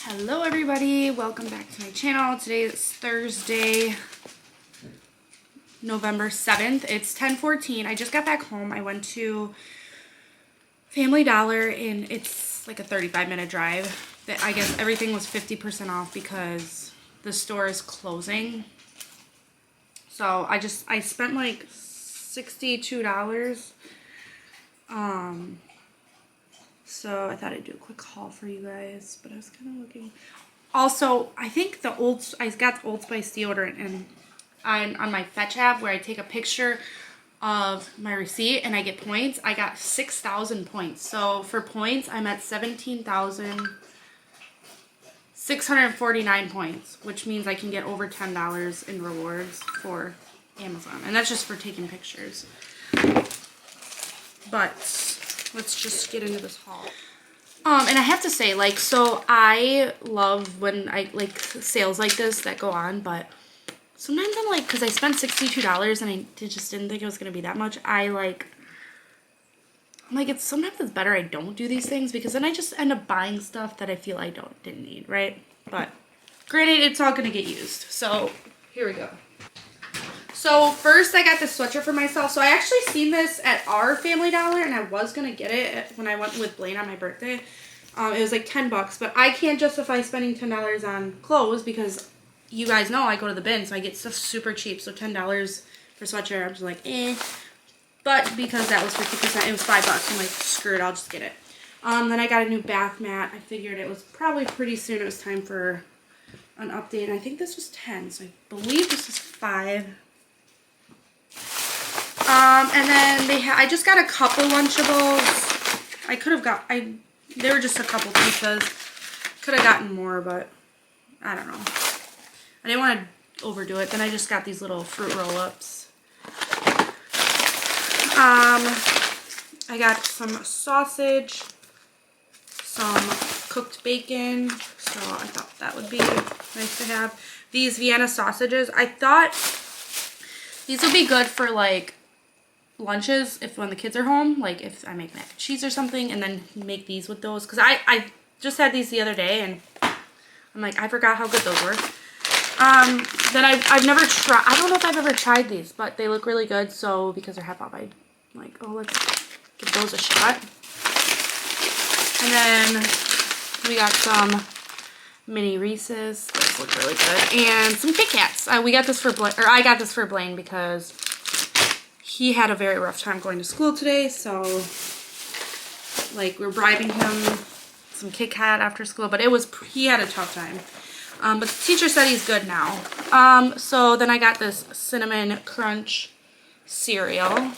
Hello everybody, welcome back to my channel. Today is Thursday, November 7th. It's 10:14. I just got back home. I went to Family Dollar and it's like a 35-minute drive. I guess everything was 50% off because the store is closing. So I spent like $62. So I thought I'd do a quick haul for you guys, but I was kind of looking. Also, I think I got the Old Spice deodorant, and on my Fetch app where I take a picture of my receipt and I get points, I got 6,000 points. So for points, I'm at 17,649 points, which means I can get over $10 in rewards for Amazon, and that's just for taking pictures. But let's just get into this haul. And I have to say, like, so I love when I like sales like this that go on, but sometimes I'm like, because I spent $62 and I just didn't think it was gonna be that much. I'm like, sometimes it's better I don't do these things, because then I just end up buying stuff that I feel I didn't need, right? But granted, it's all gonna get used. So here we go. So first I got this sweatshirt for myself. So I actually seen this at our Family Dollar and I was going to get it when I went with Blaine on my birthday. It was like $10, but I can't justify spending $10 on clothes because you guys know I go to the bin, so I get stuff super cheap. So $10 for sweatshirt, I'm just like, eh. But because that was 50%, it was $5. I'm like, screw it, I'll just get it. Then I got a new bath mat. I figured it was probably pretty soon it was time for an update. And I think this was 10, so I believe this is 5. And then I just got a couple Lunchables. They were just a couple pizzas. Could have gotten more, but I don't know. I didn't want to overdo it. Then I just got these little fruit roll-ups. I got some sausage, some cooked bacon, so I thought that would be nice to have. These Vienna sausages, I thought these would be good for like lunches when the kids are home, like if I make mac and cheese or something, and then make these with those, because I just had these the other day and I'm like, I forgot how good those were. Then I've never tried, I don't know if I've ever tried these, but they look really good, so because they're half off, I'm like, oh, let's give those a shot. And then we got some mini Reese's. Those look really good. And some Kit Kats. I got this for Blaine because he had a very rough time going to school today, so like we're bribing him some Kit Kat after school, but he had a tough time. But the teacher said he's good now. So then I got this Cinnamon Crunch cereal.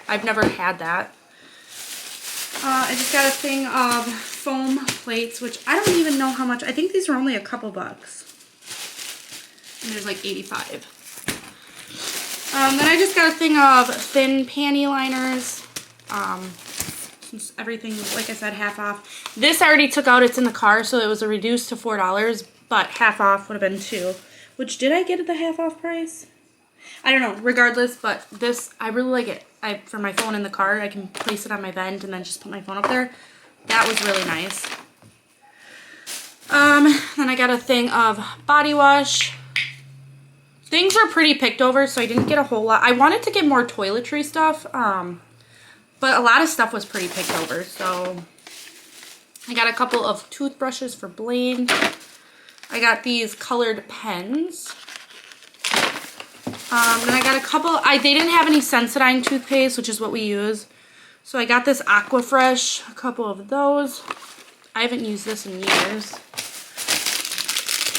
I've never had that. I just got a thing of foam plates, which I don't even know how much. I think these are only a couple bucks. And there's like 85. Then I just got a thing of thin panty liners. Since everything, like I said, half off. This I already took out. It's in the car, so it was a reduced to $4, but half off would have been $2. Which, did I get at the half off price? I don't know. Regardless, but this, I really like it. For my phone in the car, I can place it on my vent and then just put my phone up there. That was really nice. Then I got a thing of body wash. Things were pretty picked over, so I didn't get a whole lot. I wanted to get more toiletry stuff, but a lot of stuff was pretty picked over. So I got a couple of toothbrushes for Blaine. I got these colored pens. Then I got a couple, they didn't have any Sensodyne toothpaste, which is what we use. So I got this Aquafresh, a couple of those. I haven't used this in years.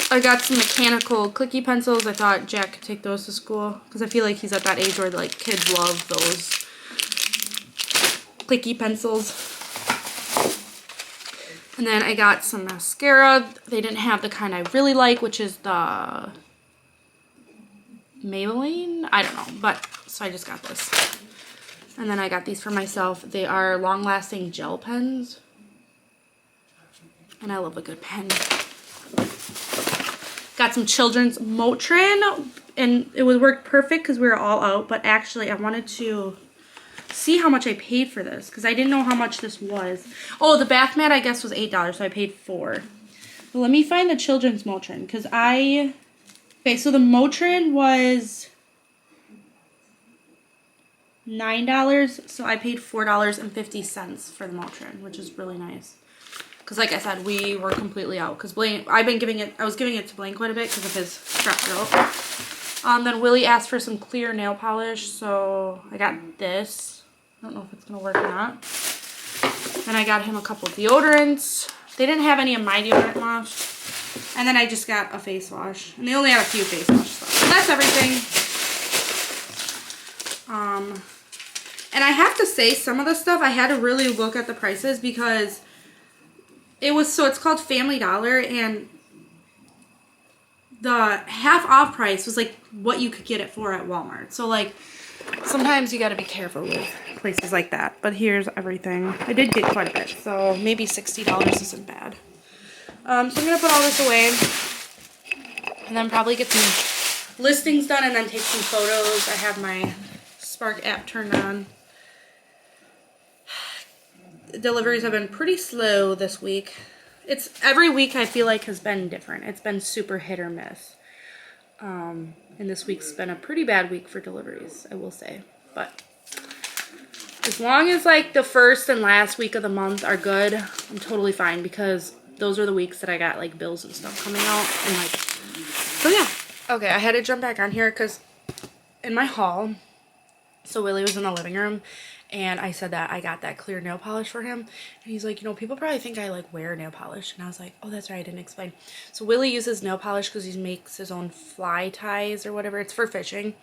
I got some mechanical clicky pencils. I thought Jack could take those to school, because I feel like he's at that age where like kids love those clicky pencils. And then I got some mascara. They didn't have the kind I really like, which is the Maybelline? I don't know, but so I just got this. And then I got these for myself. They are long-lasting gel pens. And I love a good pen. Got some children's Motrin, and it would work perfect because we were all out, but actually I wanted to see how much I paid for this because I didn't know how much this was. Oh, the bath mat I guess was $8, so I paid $4. So let me find the children's Motrin, because okay, so the Motrin was $9, so I paid $4.50 for the Motrin, which is really nice. Because like I said, we were completely out. Because Blaine, I was giving it to Blaine quite a bit because of his strep throat. Then Willie asked for some clear nail polish, so I got this. I don't know if it's going to work or not. Then I got him a couple deodorants. They didn't have any of my deodorant left. And then I just got a face wash. And they only had a few face washes left. So that's everything. And I have to say, some of the stuff, I had to really look at the prices because it's called Family Dollar, and the half off price was like what you could get it for at Walmart. So like sometimes you got to be careful with places like that. But here's everything. I did get quite a bit, so maybe $60 isn't bad. So I'm gonna put all this away and then probably get some listings done and then take some photos. I have my Spark app turned on. Deliveries have been pretty slow this week. Every week I feel like has been different. It's been super hit or miss. And this week's been a pretty bad week for deliveries, I will say. But as long as like the first and last week of the month are good, I'm totally fine, because those are the weeks that I got like bills and stuff coming out. And like, so yeah. Okay, I had to jump back on here because in my haul, so Willie was in the living room, and I said that I got that clear nail polish for him. And he's like, you know, people probably think I like wear nail polish. And I was like, oh, that's right, I didn't explain. So Willie uses nail polish because he makes his own fly ties or whatever. It's for fishing.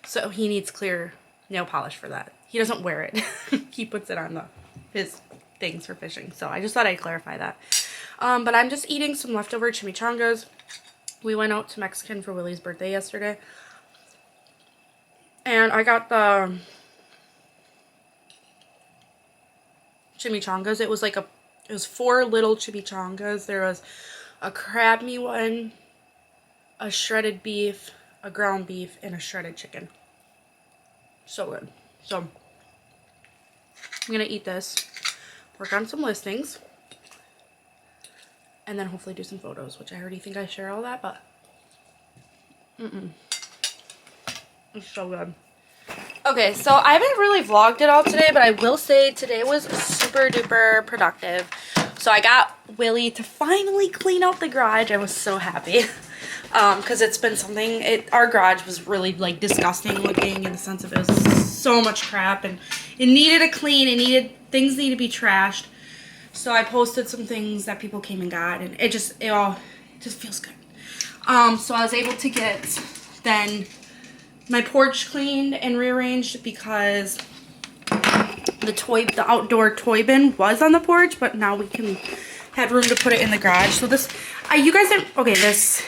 So he needs clear nail polish for that. He doesn't wear it. He puts it on his things for fishing. So I just thought I'd clarify that. But I'm just eating some leftover chimichangas. We went out to Mexican for Willie's birthday yesterday. And I got the chimichangas. It was 4 little chimichangas. There was a crab meat one, a shredded beef, a ground beef, and a shredded chicken. So good. So I'm gonna eat this, work on some listings, and then hopefully do some photos, which I already think I share all that, but it's so good. Okay, so I haven't really vlogged it all today, but I will say today was super duper productive. So I got Willie to finally clean out the garage. I was so happy. Because it's been something, our garage was really like disgusting looking in the sense of it was so much crap and it needed a clean, things need to be trashed. So I posted some things that people came and got, and it just feels good. So I was able to get then my porch cleaned and rearranged because the outdoor toy bin was on the porch, but now we had room to put it in the garage. So this, you guys didn't, okay, this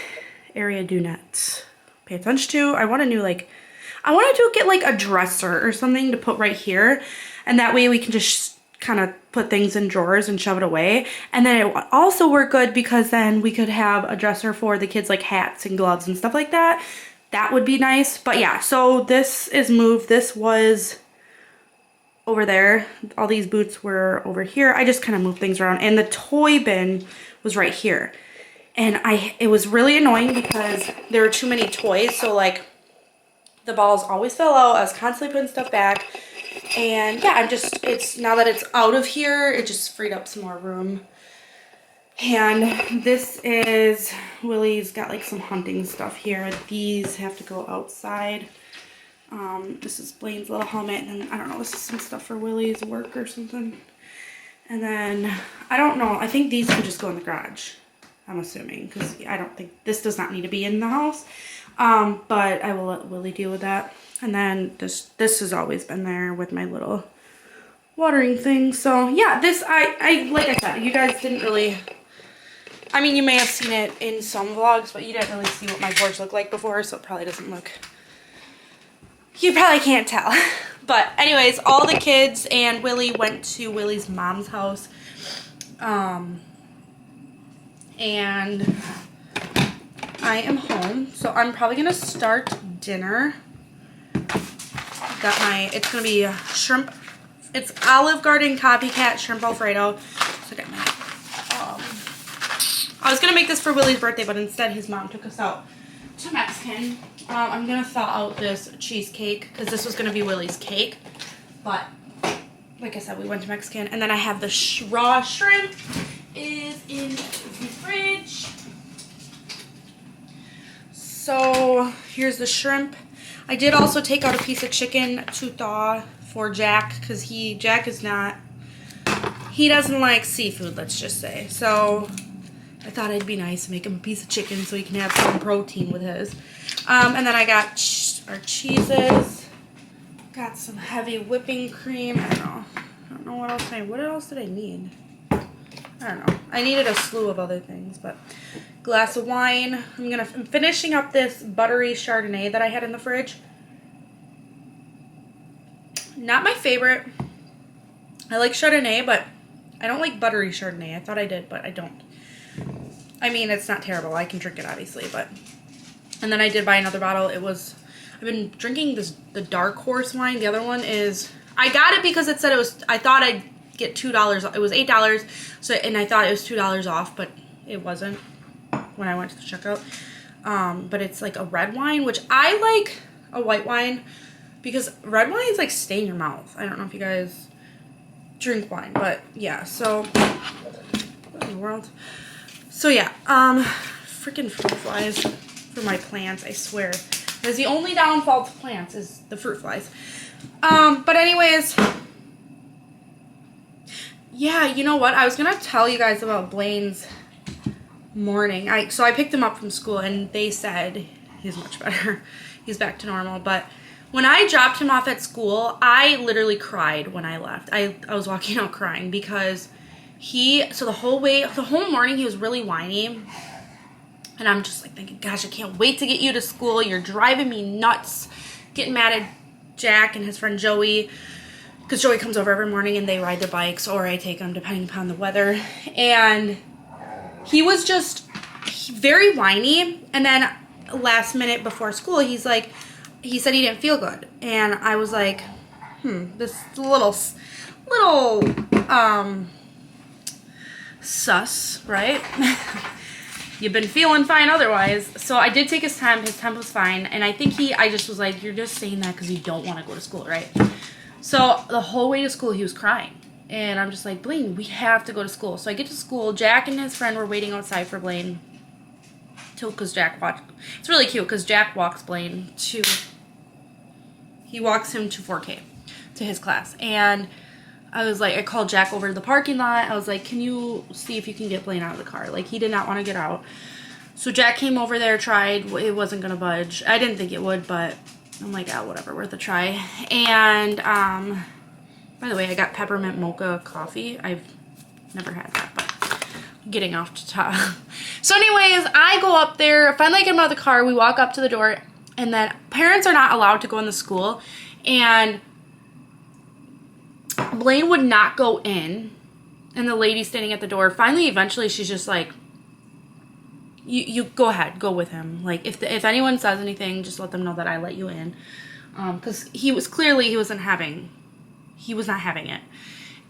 area do not pay attention to. I wanted to get like a dresser or something to put right here, and that way we can just kind of put things in drawers and shove it away. And then it would also work good because then we could have a dresser for the kids, like hats and gloves and stuff like that. That would be nice. But yeah, so this is moved. This was over there. All these boots were over here. I just kind of moved things around, and the toy bin was right here. And it was really annoying because there were too many toys. So like the balls always fell out. I was constantly putting stuff back. And yeah, now that it's out of here, it just freed up some more room. And this is, Willie's got like some hunting stuff here. These have to go outside. This is Blaine's little helmet, and I don't know, this is some stuff for Willie's work or something. And then, I don't know, I think these can just go in the garage, I'm assuming, because I don't think, this does not need to be in the house. But I will let Willie deal with that. And then this has always been there with my little watering thing. So yeah, this, I like I said, you guys didn't really, I mean, you may have seen it in some vlogs, but you didn't really see what my porch looked like before, so it probably doesn't look, you probably can't tell. But anyways, all the kids and Willie went to Willie's mom's house. And I am home, so I'm probably gonna start dinner. It's gonna be shrimp, it's Olive Garden Copycat Shrimp Alfredo. So I got my I was gonna make this for Willie's birthday, but instead his mom took us out to Mexican. I'm gonna thaw out this cheesecake because this was gonna be Willie's cake, but like I said, we went to Mexican. And then I have the raw shrimp is in the fridge. So here's the shrimp. I did also take out a piece of chicken to thaw for Jack because Jack is not, he doesn't like seafood, let's just say. So I thought it'd be nice to make him a piece of chicken so he can have some protein with his. And then I got our cheeses. Got some heavy whipping cream. I don't know what else did I need? I don't know. I needed a slew of other things, but glass of wine. I'm finishing up this buttery Chardonnay that I had in the fridge. Not my favorite. I like Chardonnay, but I don't like buttery Chardonnay. I thought I did, but I don't. I mean, it's not terrible. I can drink it, obviously, but... And then I did buy another bottle. I've been drinking the Dark Horse wine. The other one is... I got it because it said it was... I thought I'd get $2. It was $8, so, and I thought it was $2 off, but it wasn't when I went to the checkout. But it's like a red wine, which I like a white wine because red wines like stay in your mouth. I don't know if you guys drink wine, but yeah, so... What in the world? So yeah, freaking fruit flies for my plants, I swear. That's the only downfall to plants is the fruit flies. But anyways, yeah, you know what? I was gonna tell you guys about Blaine's morning. So I picked him up from school and they said he's much better. He's back to normal. But when I dropped him off at school, I literally cried when I left. I was walking out crying because so the whole morning he was really whiny. And I'm just like thinking, gosh, I can't wait to get you to school. You're driving me nuts. Getting mad at Jack and his friend Joey. Because Joey comes over every morning and they ride their bikes. Or I take them depending upon the weather. And he was just very whiny. And then last minute before school, he said he didn't feel good. And I was like, this little sus, right? You've been feeling fine otherwise. So I did take his temp. His temp was fine. And I think I just was like, you're just saying that because you don't want to go to school, right? So the whole way to school, he was crying. And I'm just like, Blaine, we have to go to school. So I get to school. Jack and his friend were waiting outside for Blaine. Because Jack walked. It's really cute because Jack walks Blaine he walks him to 4K, to his class. And I was like, I called Jack over to the parking lot. I was like, can you see if you can get Blaine out of the car? Like, he did not want to get out. So Jack came over there, tried. It wasn't going to budge. I didn't think it would, but I'm like, whatever, worth a try. And, by the way, I got peppermint mocha coffee. I've never had that, but I'm getting off to top. So anyways, I go up there, finally get him out of the car. We walk up to the door, and then parents are not allowed to go in the school. And Blaine would not go in, and the lady standing at the door, eventually she's just like, you go ahead, go with him. Like, if anyone says anything, just let them know that I let you in. Because he was not having it.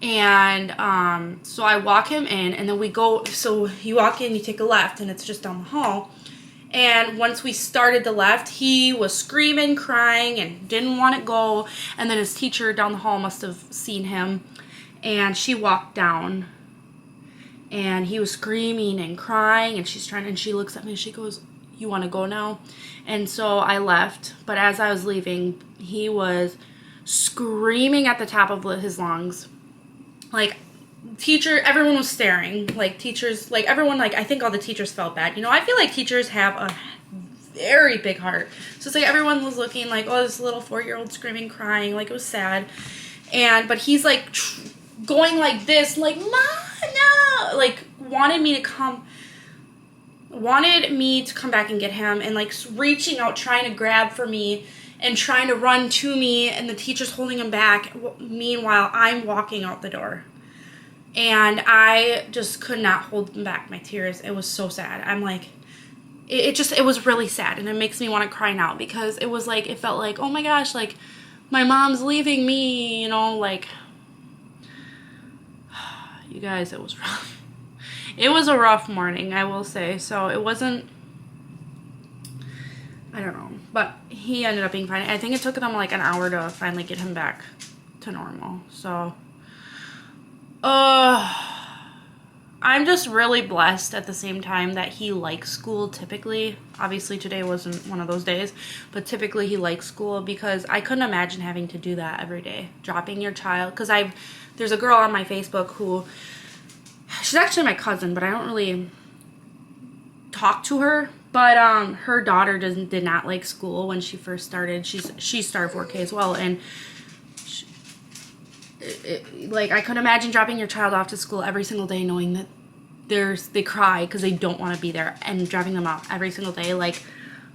And so I walk him in, and then we go, so you walk in, you take a left, and it's just down the hall. And once we started the left, he was screaming, crying, and didn't want to go. And then his teacher down the hall must have seen him. And she walked down. And he was screaming and crying. And she looks at me and she goes, you want to go now? And so I left. But as I was leaving, he was screaming at the top of his lungs. Like, everyone was staring, like, teachers, like, everyone, like, I think all the teachers felt bad. You know, I feel like teachers have a very big heart. So it's like everyone was looking like, oh, this little 4-year-old screaming, crying, like, it was sad. But he's, like, going like this, like, Mom, no! Like, wanted me to come back and get him, and, like, reaching out, trying to grab for me, and trying to run to me, and the teacher's holding him back. Meanwhile, I'm walking out the door. And I just could not hold back my tears. It was so sad. I'm like, it was really sad. And it makes me want to cry now because it was like, it felt like, oh my gosh, like, my mom's leaving me, you know, like, you guys, it was rough. it was a rough morning, I will say. So it wasn't, I don't know, but he ended up being fine. I think it took them like an hour to finally get him back to normal. So, I'm just really blessed at the same time that he likes school typically. Obviously today wasn't one of those days, but typically he likes school, because I couldn't imagine having to do that every day. Dropping your child, because there's a girl on my Facebook who, she's actually my cousin, but I don't really talk to her. But her daughter did not like school when she first started. She started 4K as well, and like, I couldn't imagine dropping your child off to school every single day knowing that they cry because they don't want to be there, and dropping them off every single day. Like,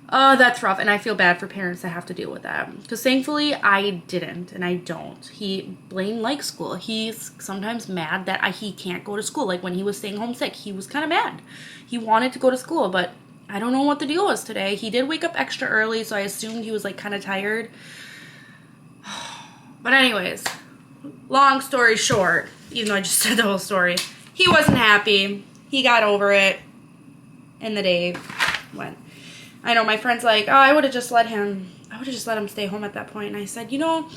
oh, that's rough. And I feel bad for parents that have to deal with that, because thankfully I didn't, and I don't. Blaine likes school. He's sometimes mad that he can't go to school. Like when he was staying home sick, he was kind of mad. He wanted to go to school, but I don't know what the deal was today. He did wake up extra early, so I assumed he was like kind of tired. But anyways, long story short, even though I just said the whole story, he wasn't happy. He got over it, and the day went. I know my friend's like, oh, I would have just let him stay home at that point. And I said, you know,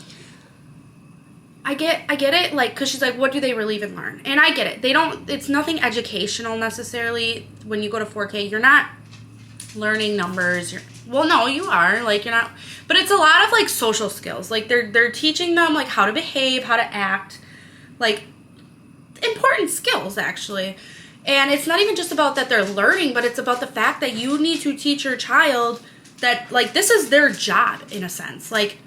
I get it, like, because she's like, what do they really even learn? And I get it. It's nothing educational necessarily. When you go to 4K, you're not learning numbers. Well, no, you are, like, you're not, but it's a lot of like social skills. Like they're teaching them like how to behave, how to act, like important skills actually. And it's not even just about that they're learning, but it's about the fact that you need to teach your child that, like, this is their job in a sense. Like,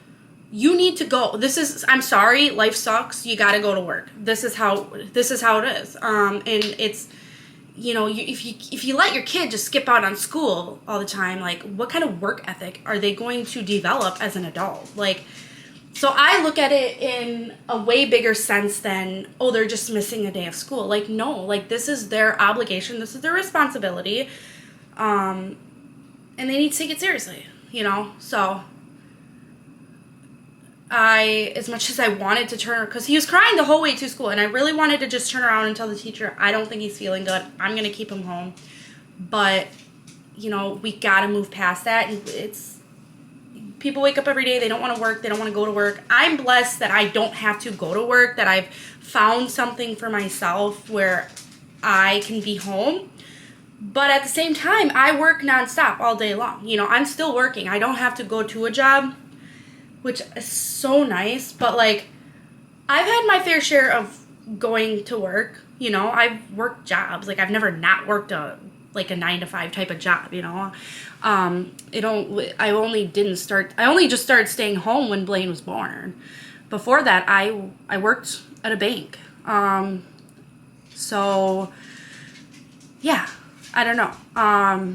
you need to go. I'm sorry, life sucks. You got to go to work. This is how it is. And it's, you know, if you let your kid just skip out on school all the time, like, what kind of work ethic are they going to develop as an adult? Like, so I look at it in a way bigger sense than, oh, they're just missing a day of school. Like, no, like, this is their obligation. This is their responsibility. And they need to take it seriously, you know? So as much as I wanted to turn, because he was crying the whole way to school, and I really wanted to just turn around and tell the teacher, I don't think he's feeling good. I'm going to keep him home. But, you know, we got to move past that. And people wake up every day. They don't want to work. They don't want to go to work. I'm blessed that I don't have to go to work, that I've found something for myself where I can be home. But at the same time, I work nonstop all day long. You know, I'm still working. I don't have to go to a job, which is so nice. But, like, I've had my fair share of going to work. You know, I've worked jobs. Like, I've never not worked a 9-to-5 type of job, you know. I only just started staying home when Blaine was born. Before that, I worked at a bank. So, yeah, I don't know. I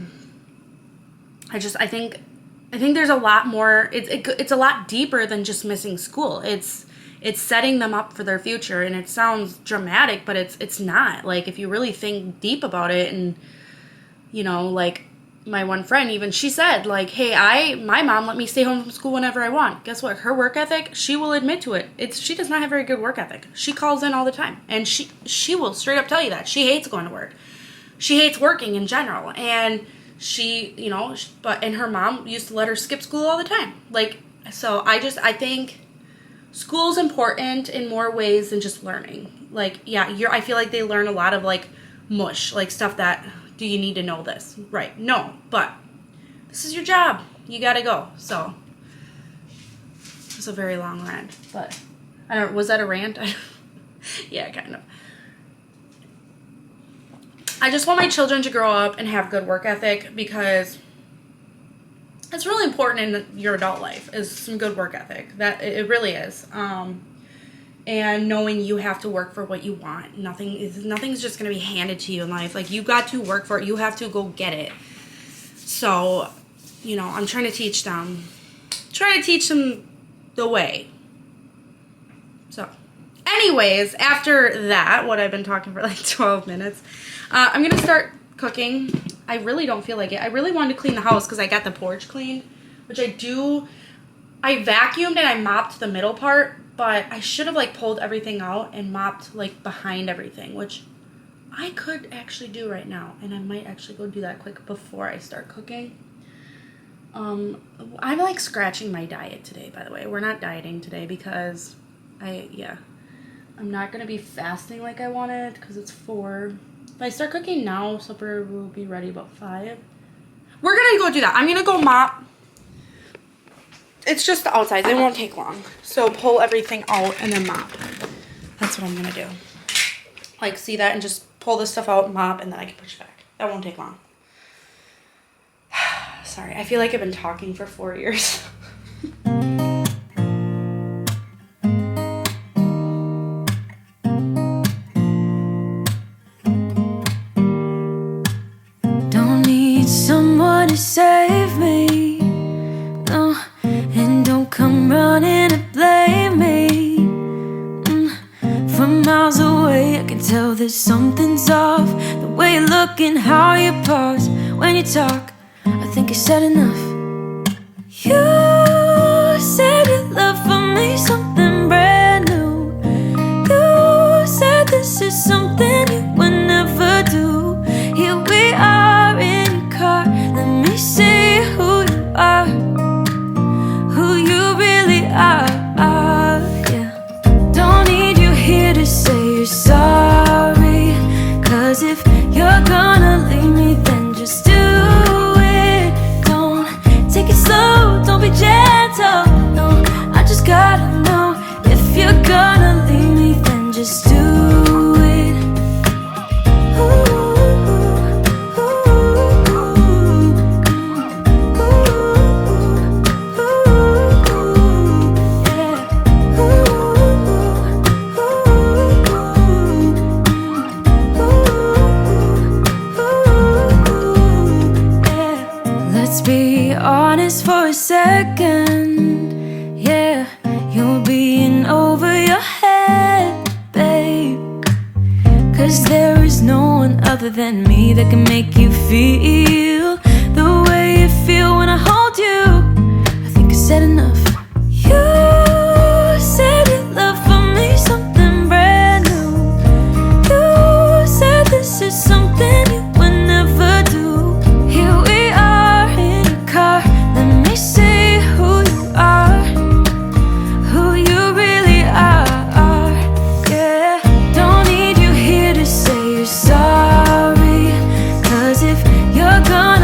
think there's a lot more. It's a lot deeper than just missing school. It's setting them up for their future, and it sounds dramatic, but it's not. Like, if you really think deep about it, and, you know, like, my one friend, even, she said, like, hey, my mom let me stay home from school whenever I want. Guess what? Her work ethic, she will admit to it. She does not have very good work ethic. She calls in all the time, and she will straight up tell you that. She hates going to work. She hates working in general, and she, you know, and her mom used to let her skip school all the time. Like, so I think school's important in more ways than just learning. Like, yeah, I feel like they learn a lot of, like, mush, like, stuff that, do you need to know this? Right. No, but this is your job. You got to go. So it's a very long rant, but was that a rant? Yeah, kind of. I just want my children to grow up and have good work ethic, because it's really important in your adult life, is some good work ethic. That it really is. And knowing you have to work for what you want. Nothing's just going to be handed to you in life. Like, you got to work for it. You have to go get it. So, you know, I'm trying to teach them the way. So, anyways, after that, what I've been talking for like 12 minutes, I'm going to start cooking. I really don't feel like it. I really wanted to clean the house because I got the porch cleaned, which I do. I vacuumed and I mopped the middle part, but I should have, like, pulled everything out and mopped, like, behind everything, which I could actually do right now, and I might actually go do that quick before I start cooking. I'm like scratching my diet today, by the way. We're not dieting today because I'm not gonna be fasting like I wanted because it's 4. If I start cooking now, supper will be ready about 5. We're gonna go do that. I'm gonna go mop. It's just the outside. It won't take long. So pull everything out and then mop. That's what I'm gonna do. Like, see that, and just pull this stuff out, mop, and then I can push it back. That won't take long. Sorry, I feel like I've been talking for 4 years. Don't need someone to save me, no, and don't come running to blame me. From miles away I can tell that something's off. The way you look and how you pause when you talk, I think I said enough. You said your love for me something brand new. You said this is something you would never do. Here we are in your car, let me see who you are, who you really are, yeah. Don't need you here to say you're sorry, 'cause if you're gonna leave me, then just do it. Don't take it slow, don't be gentle, no, I just gotta know. If you're gonna leave me, then just do it. Let's be honest for a second, yeah. You're being over your head, babe, 'cause there is no one other than me that can make you feel the way you feel when I hold you. I think I said enough. You said your love for me something brand new. You said this is something you would never do. Here we are in your car, let me see who you are, who you really are, yeah. Don't need you here to say you're sorry, 'cause if you're gonna